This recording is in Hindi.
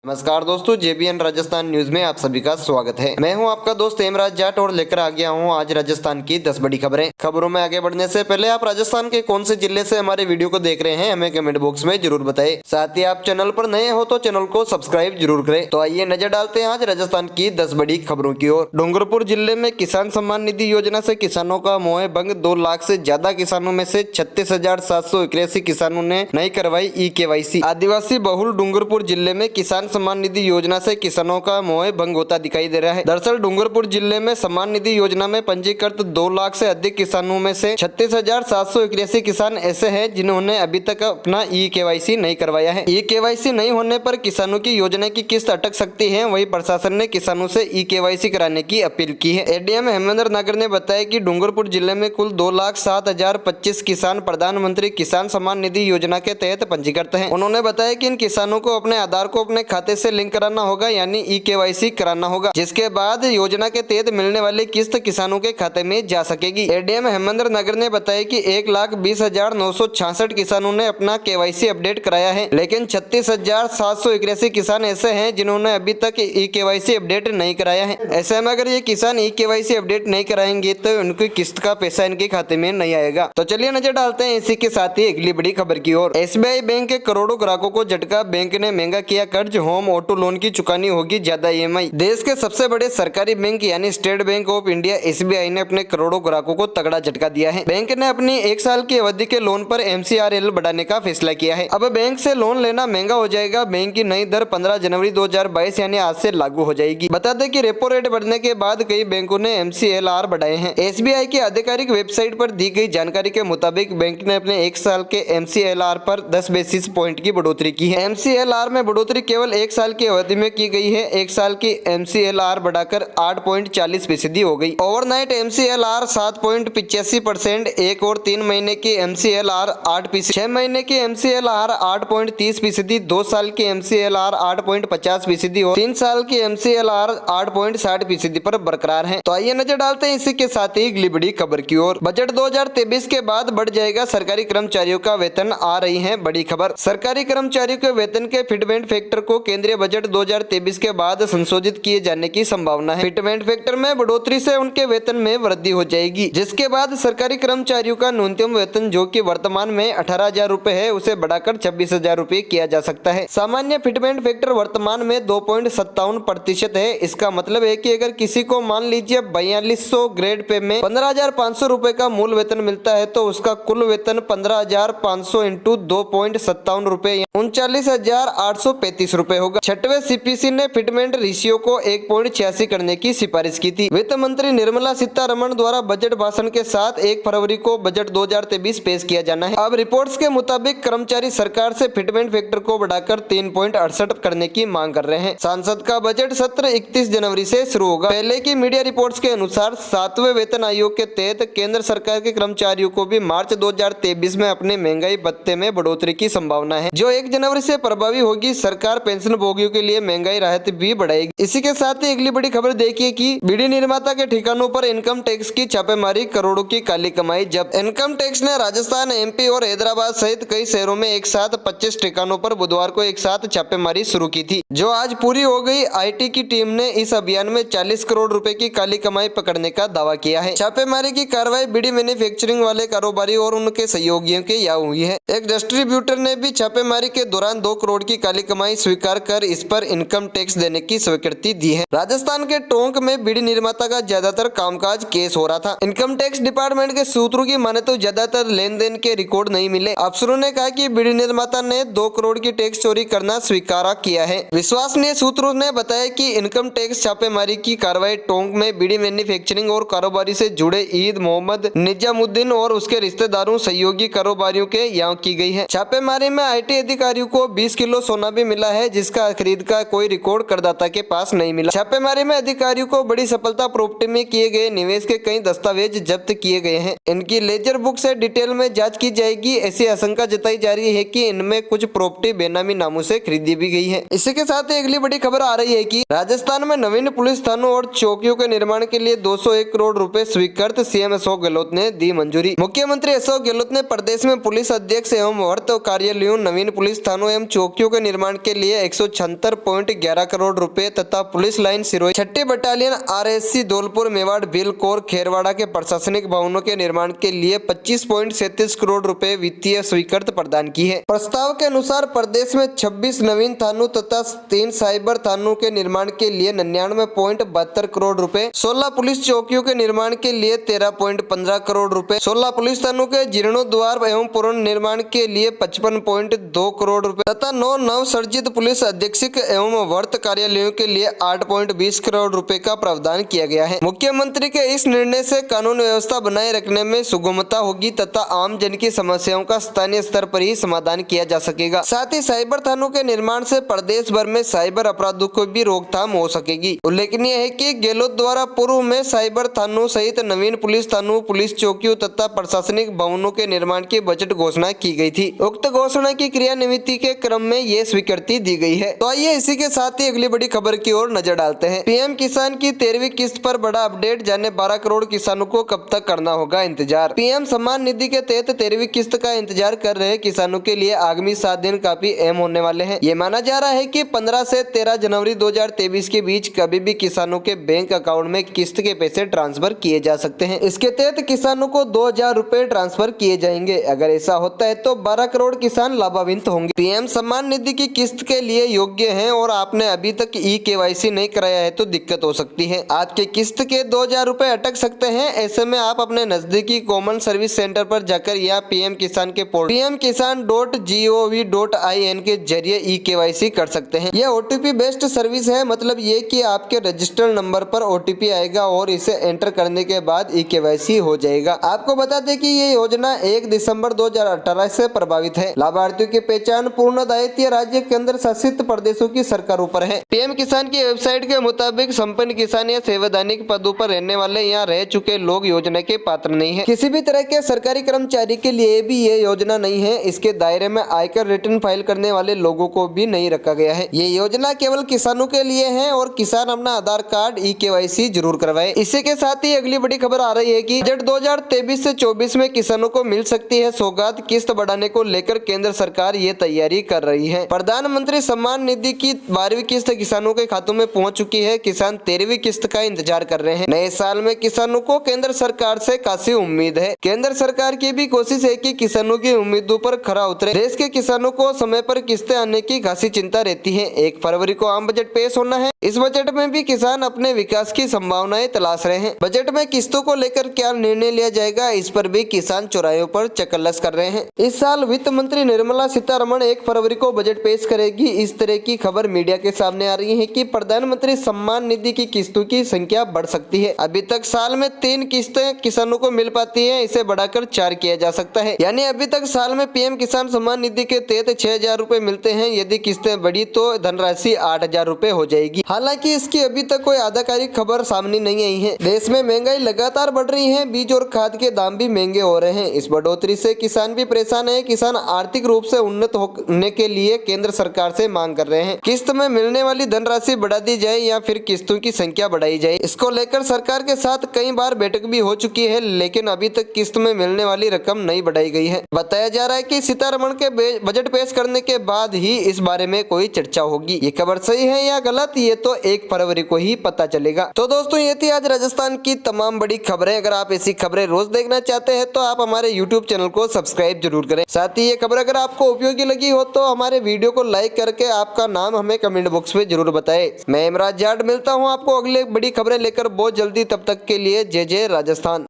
नमस्कार दोस्तों, जेबीएन राजस्थान न्यूज में आप सभी का स्वागत है। मैं हूं आपका दोस्त हेमराज जाट और लेकर आ गया हूं आज राजस्थान की 10 बड़ी खबरें। खबरों में आगे बढ़ने से पहले आप राजस्थान के कौन से जिले से हमारे वीडियो को देख रहे हैं हमें कमेंट बॉक्स में जरूर बताएं। साथ ही आप चैनल पर नए हो तो चैनल को सब्सक्राइब जरूर करें। तो आइए नजर डालते हैं आज राजस्थान की 10 बड़ी खबरों की ओर। डूंगरपुर जिले में किसान सम्मान निधि योजना से किसानों का मोह भंग। 2 लाख से ज्यादा किसानों में से 36,781 किसानों ने नहीं करवाई ई-KYC। आदिवासी बहुल डूंगरपुर जिले में किसान सम्मान निधि योजना से किसानों का मोह भंग होता दिखाई दे रहा है। दरअसल डूंगरपुर जिले में सम्मान निधि योजना में पंजीकृत 2 लाख से अधिक किसानों में से 36,781 किसान ऐसे हैं जिन्होंने अभी तक अपना ई-KYC नहीं करवाया है। ई-KYC नहीं होने पर किसानों की योजना की किस्त अटक सकती है। वहीं प्रशासन ने किसानों से ई-KYC कराने की अपील की है। एडीएम हेमेंद्र नागर ने बताया कि डूंगरपुर जिले में कुल 2,07,025 किसान प्रधानमंत्री किसान सम्मान निधि योजना के तहत पंजीकृत हैं। उन्होंने बताया कि इन किसानों को अपने आधार को अपने खाते से लिंक कराना होगा, यानी ई-KYC कराना होगा, जिसके बाद योजना के तहत मिलने वाली किस्त किसानों के खाते में जा सकेगी। एडीएम हेमेंद्र नागर ने बताया कि 1,20,966 किसानों ने अपना KYC अपडेट कराया है, लेकिन 36,781 किसान ऐसे हैं जिन्होंने अभी तक ई-KYC अपडेट नहीं कराया है। ऐसे में अगर ये किसान ई-KYC अपडेट नहीं कराएंगे तो उनकी किस्त का पैसा इनके खाते में नहीं आएगा। तो चलिए नजर डालते हैं इसी के साथ ही अगली बड़ी खबर की ओर। SBI बैंक के करोड़ों ग्राहकों को झटका। बैंक ने महंगा किया कर्ज। होम ऑटो लोन की चुकानी होगी ज्यादा EMI। देश के सबसे बड़े सरकारी बैंक यानी state bank of India SBI ने अपने करोड़ों ग्राहकों को तगड़ा झटका दिया है। बैंक ने अपनी 1 साल की अवधि के लोन पर MCLR बढ़ाने का फैसला किया है। अब बैंक से लोन लेना महंगा हो जाएगा। बैंक की नई दर 15 जनवरी 2022 यानी आज से लागू हो जाएगी। बता दें कि रेपो रेट बढ़ने के बाद कई बैंकों ने MCLR बढ़ाए हैं। SBI की आधिकारिक वेबसाइट पर दी गई जानकारी के मुताबिक बैंक ने अपने 1 साल के MCLR पर 10 बेसिस पॉइंट की बढ़ोतरी की है। MCLR में बढ़ोतरी केवल 1 साल की अवधि में की गई है। 1 साल की MCLR बढ़ाकर 8.40% हो गई। ओवरनाइट MCLR 7.85%, 1 और 3 महीने की MCLR 8%, 6 महीने की MCLR 8.30%, 2 साल की MCLR 8.50% और 3 साल की MCLR 8.60% पर बरकरार है। तो आइए नजर डालते हैं इसी के साथ ही अगली बड़ी खबर की ओर। बजट 2023 के बाद बढ़ जाएगा सरकारी कर्मचारियों का वेतन। आ रही है बड़ी खबर। सरकारी कर्मचारियों के वेतन के फिटमेंट फैक्टर को केंद्रीय बजट 2023 के बाद संशोधित किए जाने की संभावना है। फिटमेंट फैक्टर में बढ़ोतरी से उनके वेतन में वृद्धि हो जाएगी, जिसके बाद सरकारी कर्मचारियों का न्यूनतम वेतन जो कि वर्तमान में 18,000 रूपए है उसे बढ़ाकर 26,000 रूपए किया जा सकता है। सामान्य फिटमेंट फैक्टर वर्तमान में 2.57% है। इसका मतलब है कि अगर किसी को मान लीजिए 4200 ग्रेड पे में 15,500 रूपए का मूल वेतन मिलता है तो उसका कुल वेतन 15,500 इंटू 2.57 रूपए 39,835 रूपए होगा। 6वें CPC ने फिटमेंट रेशियो को 1.86 करने की सिफारिश की थी। वित्त मंत्री निर्मला सीतारमण द्वारा बजट भाषण के साथ 1 फरवरी को बजट 2023 पेश किया जाना है। अब रिपोर्ट्स के मुताबिक कर्मचारी सरकार से फिटमेंट फैक्टर को बढ़ाकर 3.68 करने की मांग कर रहे हैं। संसद का बजट सत्र 31 जनवरी से शुरू होगा। पहले की मीडिया रिपोर्ट्स के अनुसार 7वें वेतन आयोग के तहत केंद्र सरकार के कर्मचारियों को भी मार्च 2023 में अपने महंगाई भत्ते में बढ़ोतरी की संभावना है, जो 1 जनवरी से प्रभावी होगी। सरकार पेंशन भोगियों के लिए महंगाई राहत भी बढ़ाएगी। इसी के साथ ही अगली बड़ी खबर देखिए कि बीड़ी निर्माता के ठिकानों पर इनकम टैक्स की छापेमारी। करोड़ों की काली कमाई जब्त। इनकम टैक्स ने राजस्थान, MP और हैदराबाद सहित कई शहरों में एक साथ 25 ठिकानों पर बुधवार को एक साथ छापेमारी शुरू की थी, जो आज पूरी हो गई। IT की टीम ने इस अभियान में 40 करोड़ रुपए की काली कमाई पकड़ने का दावा किया है। छापेमारी की कार्रवाई बीड़ी मैन्युफैक्चरिंग वाले कारोबारी और उनके सहयोगियों के यहाँ हुई है। एक डिस्ट्रीब्यूटर ने भी छापेमारी के दौरान 2 करोड़ की काली कमाई स्वीकार कर इस पर इनकम टैक्स देने की स्वीकृति दी है। राजस्थान के टोंक में बीड़ी निर्माता का ज्यादातर कामकाज केस हो रहा था। इनकम टैक्स डिपार्टमेंट के सूत्रों की माने तो ज्यादातर लेन देन के रिकॉर्ड नहीं मिले। अफसरों ने कहा कि बीड़ी निर्माता ने 2 करोड़ की टैक्स चोरी करना स्वीकार किया है। विश्वसनीय सूत्रों ने बताया कि इनकम टैक्स छापेमारी की कार्रवाई टोंक में बीड़ी मैन्युफैक्चरिंग और कारोबारी से जुड़े ईद मोहम्मद निजामुद्दीन और उसके रिश्तेदारों सहयोगी कारोबारियों के यहाँ की गई है। छापेमारी में IT अधिकारियों को 20 किलो सोना भी मिला है, जिसका खरीद का कोई रिकॉर्ड करदाता के पास नहीं मिला। छापेमारी में अधिकारियों को बड़ी सफलता। प्रॉपर्टी में किए गए निवेश के कई दस्तावेज जब्त किए गए हैं। इनकी लेजर बुक से डिटेल में जांच की जाएगी। ऐसी आशंका जताई जा रही है कि इनमें कुछ प्रॉपर्टी बेनामी नामों से खरीदी भी गई है। इसी के साथ ही अगली बड़ी खबर आ रही है कि राजस्थान में नवीन पुलिस थानों और चौकियों के निर्माण के लिए 201 करोड़ रुपए स्वीकृत। CM अशोक गहलोत ने दी मंजूरी। मुख्यमंत्री अशोक गहलोत ने प्रदेश में पुलिस अध्यक्ष एवं वर्त कार्यालयों, नवीन पुलिस थानों एवं चौकियों के निर्माण के लिए 176.11 करोड़ रुपए तथा पुलिस लाइन सिरोही 6ठी battalion RSC Dholpur Mewar Bhil corps Kherwara के प्रशासनिक भवनों के निर्माण के लिए 25.37 करोड़ रुपए वित्तीय स्वीकृति प्रदान की है। प्रस्ताव के अनुसार प्रदेश में 26 नवीन थानों तथा 3 साइबर थानों के निर्माण के लिए 99.72 करोड़ रुपए, 16 पुलिस चौकियों के निर्माण के लिए 13.15 करोड़ रुपए, 16 पुलिस थानों के जीर्णोद्वार एवं पुनर्निर्माण के लिए 55.2 करोड़ रुपए तथा 9 नवसर्जित पुलिस अधीक्षक एवं वर्त कार्यालयों के लिए 8.20 करोड़ रुपए का प्रावधान किया गया है। मुख्यमंत्री के इस निर्णय से कानून व्यवस्था बनाए रखने में सुगमता होगी तथा आम जन की समस्याओं का स्थानीय स्तर पर ही समाधान किया जा सकेगा। साथ ही साइबर थानों के निर्माण से प्रदेश भर में साइबर अपराधों को भी रोकथाम हो सकेगी। उल्लेखनीय है कि गहलोत द्वारा पूर्व में साइबर थानों सहित नवीन पुलिस थानों, पुलिस चौकियों तथा प्रशासनिक भवनों के निर्माण की बजट घोषणा की गई थी। उक्त घोषणा की क्रियान्विति के क्रम में ये स्वीकृति दी गई है। तो आइए इसी के साथ ही अगली बड़ी खबर की ओर नजर डालते हैं। पीएम किसान की 13वीं किस्त पर बड़ा अपडेट, जाने 12 करोड़ किसानों को कब तक करना होगा इंतजार। पीएम सम्मान निधि के तहत 13वीं किस्त का इंतजार कर रहे किसानों के लिए आगामी 7 दिन काफी अहम होने वाले हैं। ये माना जा रहा है कि 15 से 13 जनवरी 2023 के बीच कभी भी किसानों के बैंक अकाउंट में किस्त के पैसे ट्रांसफर किए जा सकते हैं। इसके तहत किसानों को 2000 रुपए ट्रांसफर किए जाएंगे। अगर ऐसा होता है तो 12 करोड़ किसान लाभान्वित होंगे। पीएम सम्मान निधि की किस्त के लिए योग्य हैं और आपने अभी तक KYC नहीं कराया है तो दिक्कत हो सकती है। आपके किस्त के 2000 रुपए अटक सकते हैं। ऐसे में आप अपने नजदीकी कॉमन सर्विस सेंटर पर जाकर या पीएम किसान के पोर्टल pmkisan.gov.in के जरिए KYC कर सकते हैं। यह OTP बेस्ड सर्विस है, मतलब ये कि आपके रजिस्टर्ड नंबर पर OTP आएगा और इसे एंटर करने के बाद KYC हो जाएगा। आपको बता दें कि ये योजना 1 दिसंबर 2018 से प्रभावित है। लाभार्थियों की पहचान पूर्ण दायित्व राज्य केंद्र शासित प्रदेशों की सरकारों पर है। पीएम किसान की वेबसाइट के मुताबिक संपन्न किसान या संवैधानिक पदों पर रहने वाले या रह चुके लोग योजना के पात्र नहीं है। किसी भी तरह के सरकारी कर्मचारी के लिए भी ये योजना नहीं है। इसके दायरे में आयकर रिटर्न फाइल करने वाले लोगों को भी नहीं रखा गया है। ये योजना केवल किसानों के लिए है और किसान अपना आधार कार्ड KYC जरूर करवाए। इसी के साथ ही अगली बड़ी खबर आ रही है कि बजट 2023 से 24 में किसानों को मिल सकती है सौगात। किस्त बढ़ाने को लेकर केंद्र सरकार ये तैयारी कर रही है। प्रधानमंत्री सम्मान निधि की 12वीं किस्त किसानों के खातों में पहुंच चुकी है। किसान 13वीं किस्त का इंतजार कर रहे हैं। नए साल में किसानों को केंद्र सरकार से खासी उम्मीद है। केंद्र सरकार की भी कोशिश है कि किसानों की उम्मीदों पर खरा उतरे। देश के किसानों को समय पर किस्तें आने की खासी चिंता रहती है। 1 फरवरी को आम बजट पेश होना है। इस बजट में भी किसान अपने विकास की संभावनाएं तलाश रहे हैं। बजट में किस्तों को लेकर क्या निर्णय लिया जाएगा, इस पर भी किसान चौराहों पर चकल्लस कर रहे हैं। इस साल वित्त मंत्री निर्मला सीतारमण 1 फरवरी को बजट पेश करेगी। इस तरह की खबर मीडिया के सामने आ रही है कि प्रधानमंत्री सम्मान निधि की किस्तों की संख्या बढ़ सकती है। अभी तक साल में 3 किस्तें किसानों को मिल पाती है, इसे बढ़ाकर 4 किया जा सकता है। यानी अभी तक साल में पीएम किसान सम्मान निधि के तहत 6000 रुपए मिलते हैं। यदि किस्तें बढ़ी तो धनराशि 8000 रुपए हो जाएगी। हालांकि इसकी अभी तक कोई आधिकारिक खबर सामने नहीं आई है। देश में महंगाई लगातार बढ़ रही है। बीज और खाद के दाम भी महंगे हो रहे हैं। इस बढ़ोतरी से किसान भी परेशान है। किसान आर्थिक रूप से उन्नत होने के लिए केंद्र सरकार से मांग कर रहे हैं। किस्त में मिलने वाली धनराशि बढ़ा दी जाए या फिर किस्तों की संख्या बढ़ाई जाए। इसको लेकर सरकार के साथ कई बार बैठक भी हो चुकी है, लेकिन अभी तक किस्त में मिलने वाली रकम नहीं बढ़ाई गई है। बताया जा रहा है कि सीतारमण के बजट पेश करने के बाद ही इस बारे में कोई चर्चा होगी। ये खबर सही है या गलत, ये तो 1 फरवरी को ही पता चलेगा। तो दोस्तों, ये थी आज राजस्थान की तमाम बड़ी खबरें। अगर आप ऐसी खबरें रोज देखना चाहते हैं तो आप हमारे YouTube चैनल को सब्सक्राइब जरूर करें। साथ ही ये खबर अगर आपको उपयोगी लगी हो तो हमारे वीडियो को लाइक करके आपका नाम हमें कमेंट बॉक्स में जरूर बताएं। मैं हेमराज जाट मिलता हूँ आपको अगले बड़ी खबरें लेकर बहुत जल्दी। तब तक के लिए जय जय राजस्थान।